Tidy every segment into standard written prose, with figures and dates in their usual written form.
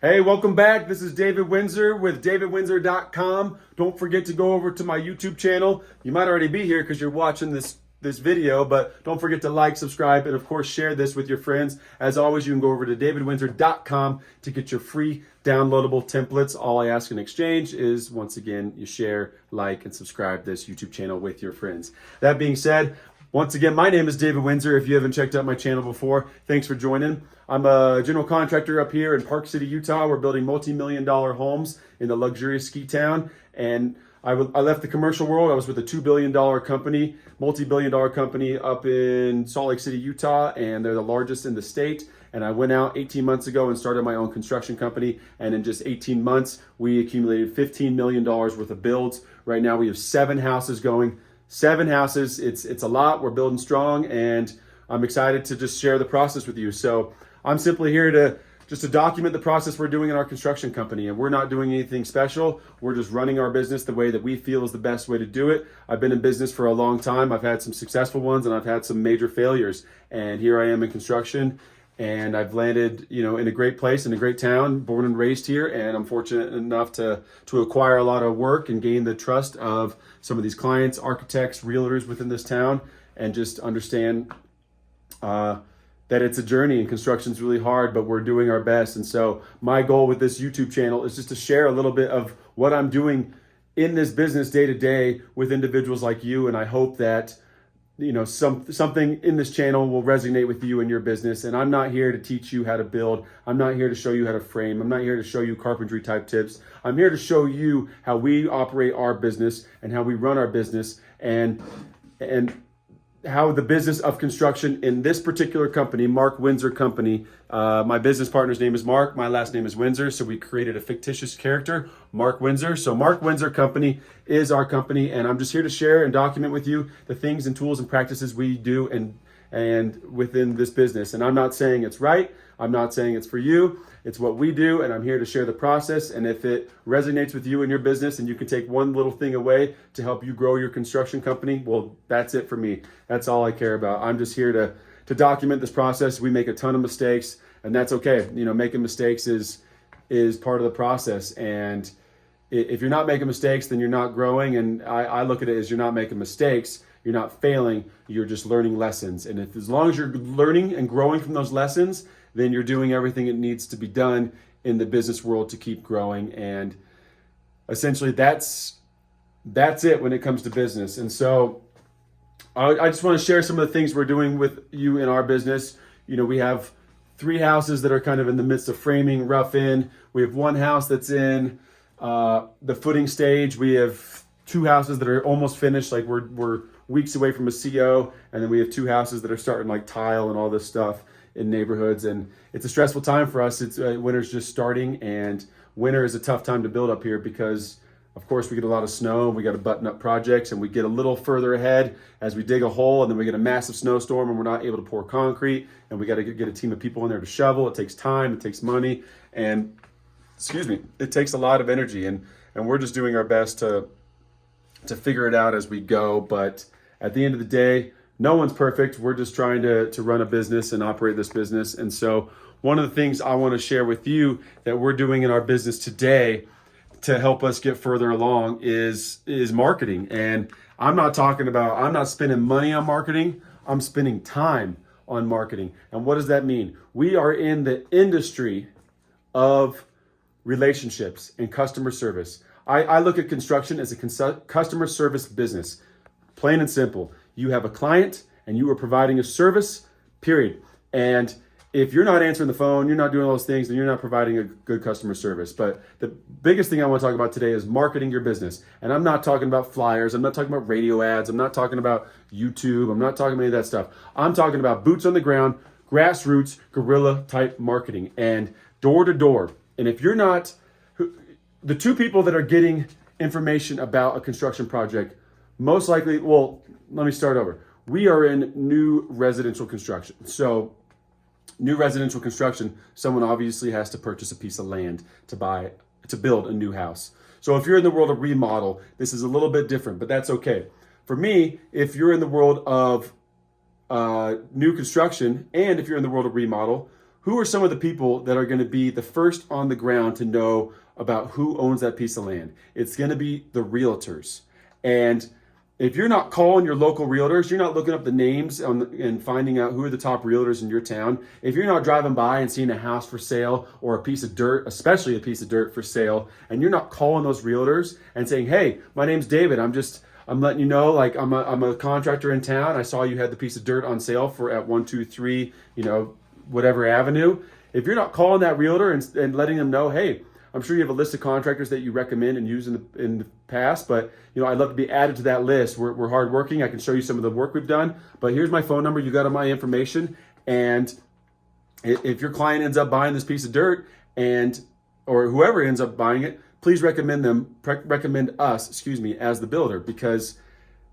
Hey, welcome back. This is David Wintzer with davidwintzer.com. Don't forget to go over to my YouTube channel. You might already be here because you're watching this video, but don't forget to like, subscribe, and of course share this with your friends. As always, you can go over to davidwintzer.com to get your free downloadable templates. All I ask in exchange is, once again, you share, like, and subscribe this YouTube channel with your friends. That being said, once again, my name is David Wintzer. If you haven't checked out my channel before, thanks for joining. I'm a general contractor up here in Park City, Utah. We're building multi-million-dollar homes in the luxurious ski town. And I left the commercial world. I was with a $2 billion company, multi-billion-dollar company up in Salt Lake City, Utah, and they're the largest in the state. And I went out 18 months ago and started my own construction company. And in just 18 months, we accumulated $15 million worth of builds. Right now, we have 7 houses going. 7 houses. It's a lot. We're building strong, and I'm excited to just share the process with you. So I'm simply here to document the process we're doing in our construction company, and we're not doing anything special. We're just running our business the way that we feel is the best way to do it. I've been in business for a long time. I've had some successful ones, and I've had some major failures. And here I am in construction, and I've landed, in a great place, in a great town, born and raised here, and I'm fortunate enough to acquire a lot of work and gain the trust of some of these clients, architects, realtors within this town, and just understand that it's a journey and construction's really hard, but we're doing our best. And so my goal with this YouTube channel is just to share a little bit of what I'm doing in this business day to day with individuals like you. And I hope that something in this channel will resonate with you in your business. And I'm not here to teach you how to build. I'm not here to show you how to frame. I'm not here to show you carpentry type tips. I'm here to show you how we operate our business and how we run our business, and how the business of construction in this particular company, Mark Wintzer Company, my business partner's name is Mark, my last name is Wintzer, so we created a fictitious character, Mark Wintzer. So Mark Wintzer Company is our company, and I'm just here to share and document with you the things and tools and practices we do and within this business. And I'm not saying it's right, I'm not saying it's for you, it's what we do, and I'm here to share the process. And if it resonates with you in your business and you can take one little thing away to help you grow your construction company, well, that's it for me. That's all I care about. I'm just here to document this process. We make a ton of mistakes, and that's okay. Making mistakes is part of the process. And if you're not making mistakes, then you're not growing. And I look at it as you're not making mistakes, you're not failing, you're just learning lessons. And as long as you're learning and growing from those lessons, then you're doing everything it needs to be done in the business world to keep growing. And essentially that's it when it comes to business. And so I just want to share some of the things we're doing with you in our business. We have 3 houses that are kind of in the midst of framing, rough in. We have 1 house that's in the footing stage. We have 2 houses that are almost finished, like we're weeks away from a CO, and then we have 2 houses that are starting like tile and all this stuff in neighborhoods. And it's a stressful time for us. It's winter's just starting, and winter is a tough time to build up here because of course we get a lot of snow, we got to button up projects, and we get a little further ahead as we dig a hole, and then we get a massive snowstorm and we're not able to pour concrete, and we got to get a team of people in there to shovel. It takes time, it takes money, and it takes a lot of energy, and we're just doing our best to figure it out as we go. But at the end of the day, no one's perfect. We're just trying to run a business and operate this business. And so one of the things I want to share with you that we're doing in our business today to help us get further along is marketing. And I'm not spending money on marketing. I'm spending time on marketing. And what does that mean? We are in the industry of relationships and customer service. I look at construction as a customer service business, plain and simple. You have a client and you are providing a service, period. And if you're not answering the phone, you're not doing all those things, then you're not providing a good customer service. But the biggest thing I want to talk about today is marketing your business. And I'm not talking about flyers. I'm not talking about radio ads. I'm not talking about YouTube. I'm not talking about any of that stuff. I'm talking about boots on the ground, grassroots, guerrilla type marketing, and door to door. And if you're not, the 2 people that are getting information about a construction project, most likely, well, let me start over. We are in new residential construction. So new residential construction, someone obviously has to purchase a piece of land to build a new house. So if you're in the world of remodel, this is a little bit different, but that's okay. For me, if you're in the world of new construction, and if you're in the world of remodel, who are some of the people that are going to be the first on the ground to know about who owns that piece of land? It's going to be the realtors. And if you're not calling your local realtors, you're not looking up the names and finding out who are the top realtors in your town. If you're not driving by and seeing a house for sale or a piece of dirt, especially a piece of dirt for sale, and you're not calling those realtors and saying, "Hey, my name's David. I'm letting you know, like I'm a contractor in town. I saw you had the piece of dirt on sale for at 123, whatever avenue." If you're not calling that realtor and letting them know, "Hey, I'm sure you have a list of contractors that you recommend and use in the past, but I'd love to be added to that list. We're hardworking. I can show you some of the work we've done, but here's my phone number. You got all my information. And if your client ends up buying this piece of dirt or whoever ends up buying it, please recommend us, as the builder, because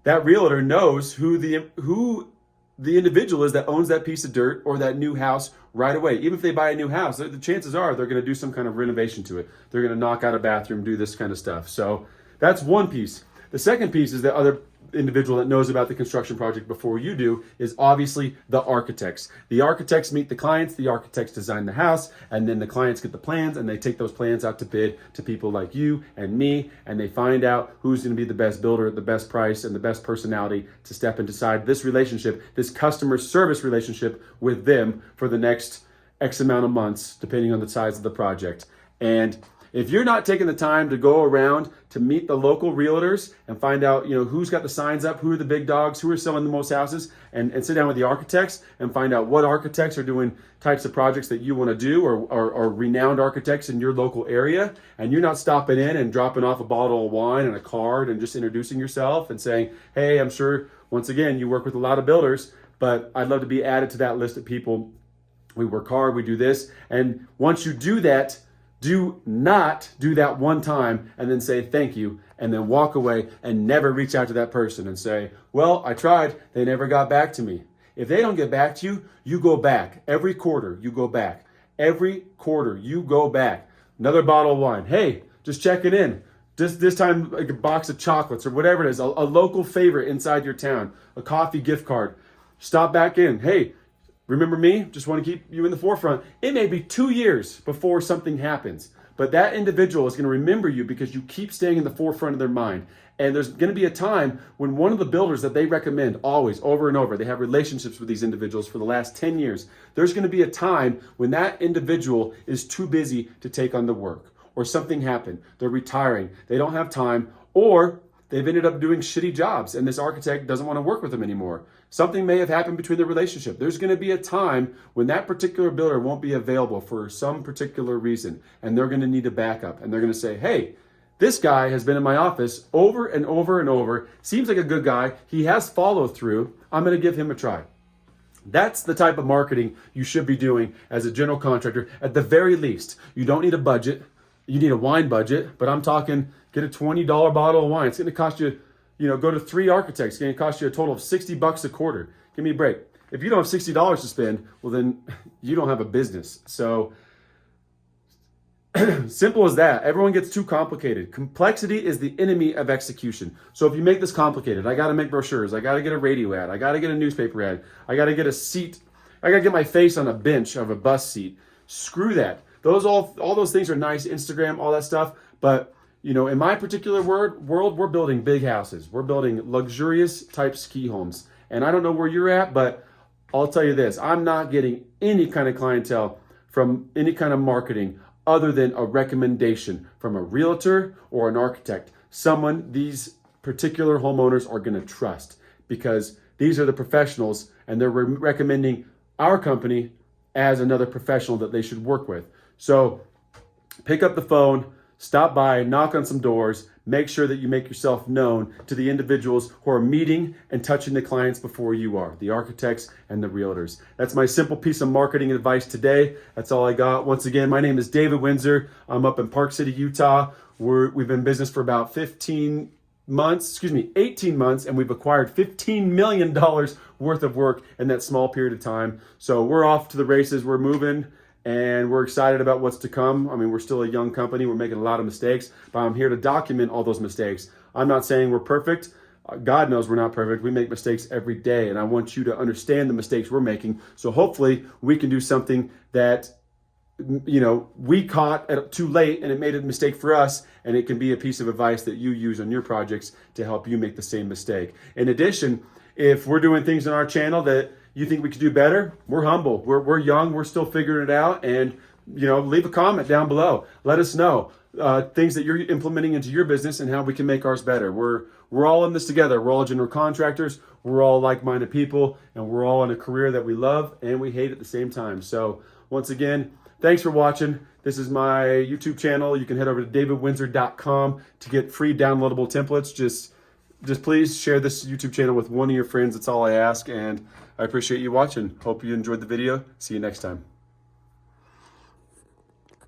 that realtor knows who the individual is that owns that piece of dirt or that new house right away. Even if they buy a new house, the chances are they're going to do some kind of renovation to it. They're going to knock out a bathroom, do this kind of stuff. So that's one piece. The second piece is the other individual that knows about the construction project before you do is obviously the architects. The architects meet the clients, the architects design the house, and then the clients get the plans and they take those plans out to bid to people like you and me, and they find out who's going to be the best builder at the best price and the best personality to step and decide this relationship, this customer service relationship with them for the next X amount of months, depending on the size of the project. And if you're not taking the time to go around to meet the local realtors and find out, who's got the signs up, who are the big dogs, who are selling the most houses, and sit down with the architects and find out what architects are doing types of projects that you want to do or renowned architects in your local area, and you're not stopping in and dropping off a bottle of wine and a card and just introducing yourself and saying, "Hey, I'm sure, once again, you work with a lot of builders, but I'd love to be added to that list of people. We work hard, we do this." And once you do that, do not do that one time and then say thank you and then walk away and never reach out to that person and say, "Well, I tried, they never got back to me." If they don't get back to you, you go back. Every quarter, you go back. Every quarter, you go back. Another bottle of wine. "Hey, just checking in. This time, like a box of chocolates or whatever it is, a local favorite inside your town, a coffee gift card. Stop back in. Hey, remember me? Just want to keep you in the forefront." It may be 2 years before something happens, but that individual is going to remember you because you keep staying in the forefront of their mind. And there's going to be a time when one of the builders that they recommend always, over and over, they have relationships with these individuals for the last 10 years. There's going to be a time when that individual is too busy to take on the work, or something happened. They're retiring. They don't have time, or they've ended up doing shitty jobs and this architect doesn't want to work with them anymore. Something may have happened between the relationship. There's going to be a time when that particular builder won't be available for some particular reason, and they're going to need a backup. And they're going to say, "Hey, this guy has been in my office over and over and over. Seems like a good guy. He has follow through. I'm going to give him a try." That's the type of marketing you should be doing as a general contractor. At the very least, you don't need a budget. You need a wine budget, but I'm talking get a $20 bottle of wine. It's going to cost you, go to 3 architects. It's going to cost you a total of $60 a quarter. Give me a break. If you don't have $60 to spend, well, then you don't have a business. So simple as that. Everyone gets too complicated. Complexity is the enemy of execution. So if you make this complicated, I got to make brochures. I got to get a radio ad. I got to get a newspaper ad. I got to get a seat. I got to get my face on a bench of a bus seat. Screw that. All those things are nice, Instagram, all that stuff. But, in my particular world, we're building big houses. We're building luxurious type ski homes. And I don't know where you're at, but I'll tell you this. I'm not getting any kind of clientele from any kind of marketing other than a recommendation from a realtor or an architect. Someone these particular homeowners are going to trust, because these are the professionals and they're recommending our company as another professional that they should work with. So pick up the phone, stop by, knock on some doors, make sure that you make yourself known to the individuals who are meeting and touching the clients before you are, the architects and the realtors. That's my simple piece of marketing advice today. That's all I got. Once again, my name is David Wintzer. I'm up in Park City, Utah. We've been in business for about 18 months, and we've acquired $15 million worth of work in that small period of time. So we're off to the races. We're moving. And we're excited about what's to come. I mean, we're still a young company. We're making a lot of mistakes, but I'm here to document all those mistakes. I'm not saying we're perfect. God knows we're not perfect. We make mistakes every day, and I want you to understand the mistakes we're making. So hopefully we can do something that, you know, we caught too late and it made a mistake for us, and it can be a piece of advice that you use on your projects to help you make the same mistake. In addition, if we're doing things on our channel that you think we could do better, we're humble. We're young. We're still figuring it out. And, you know, leave a comment down below. Let us know things that you're implementing into your business and how we can make ours better. We're all in this together. We're all general contractors. We're all like-minded people, and we're all in a career that we love and we hate at the same time. So once again, thanks for watching. This is my YouTube channel. You can head over to davidwintzer.com to get free downloadable templates. Just please share this YouTube channel with one of your friends. That's all I ask, and I appreciate you watching. Hope you enjoyed the video. See you next time.